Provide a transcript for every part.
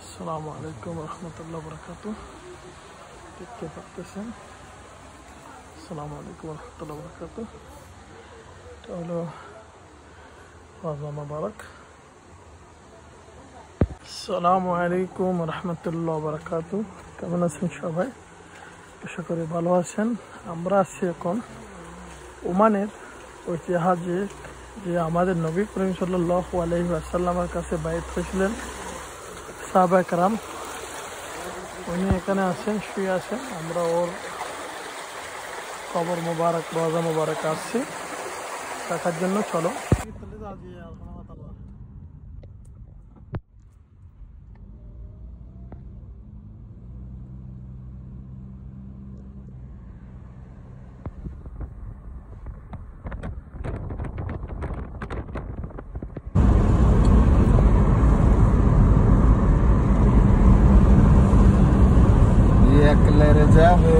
আসসালামু আলাইকুম রহমতুল্লাহ বরকাতুহ। দেখতে পাচ্ছেন, আসসালামু আলাইকুম রহমতুল্লাহ বরকাতুহ। এটা হলো রোজা মোবারক। আসসালামু আলাইকুম রহমতুল্লাহ বরকাতুহ। কেমন আছেন সবাই? আশা করি ভালো আছেন। আমরা আছি এখন ওমানের ঐতিহাসিক যে আমাদের নবী করিম সাল্লাল্লাহু আলাইহি ওয়াসাল্লামের কাছে বাইত হয়েছিলেন সাহাবায়ে কেরাম, উনি এখানে আছেন, শুয়ে আছেন। আমরা ওর কবর মোবারক, রোজা মোবারক আসছি দেখার জন্য। চলো। একলেরে যাবে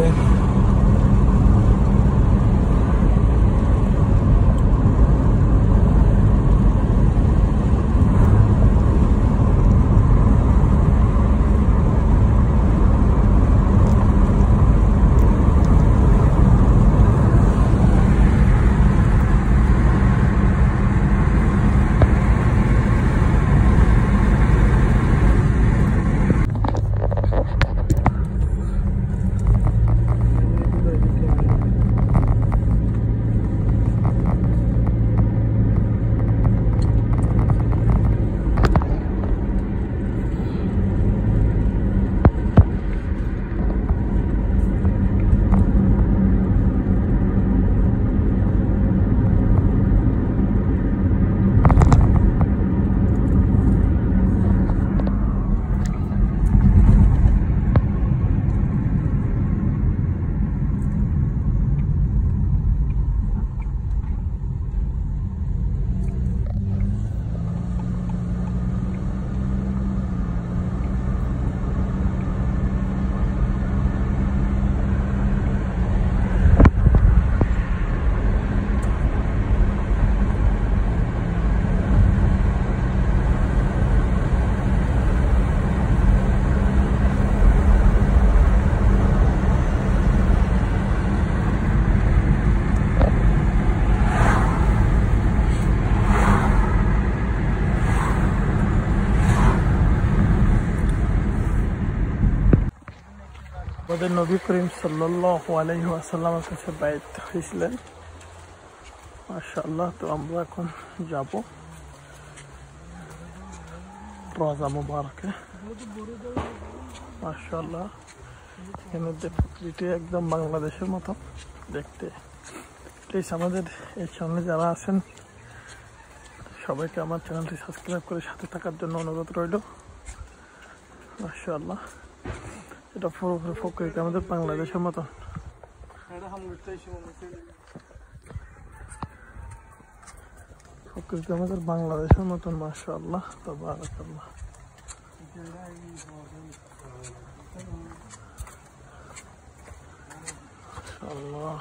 আমাদের নবী করিম সাল্লাল্লাহু আলাইহি ওয়াসাল্লামের কাছে বাইত হয়েছিলেন, মাশাআল্লাহ। তো আমরা এখন যাব রোজা মোবারকে, মাশাআল্লাহ। এখানে প্রকৃতি একদম বাংলাদেশের মতো দেখতে। প্লিজ আমাদের এই চ্যানেলে যারা আছেন সবাইকে আমার চ্যানেলটি সাবস্ক্রাইব করে সাথে থাকার জন্য অনুরোধ রইল, মাশাআল্লাহ। এটা পুরোপুরি প্রকৃতি আমাদের বাংলাদেশের মতন। প্রকৃতি আমাদের বাংলাদেশের মতন, মাশাআল্লাহ, তাবারাকাল্লাহ। মাশাআল্লাহ।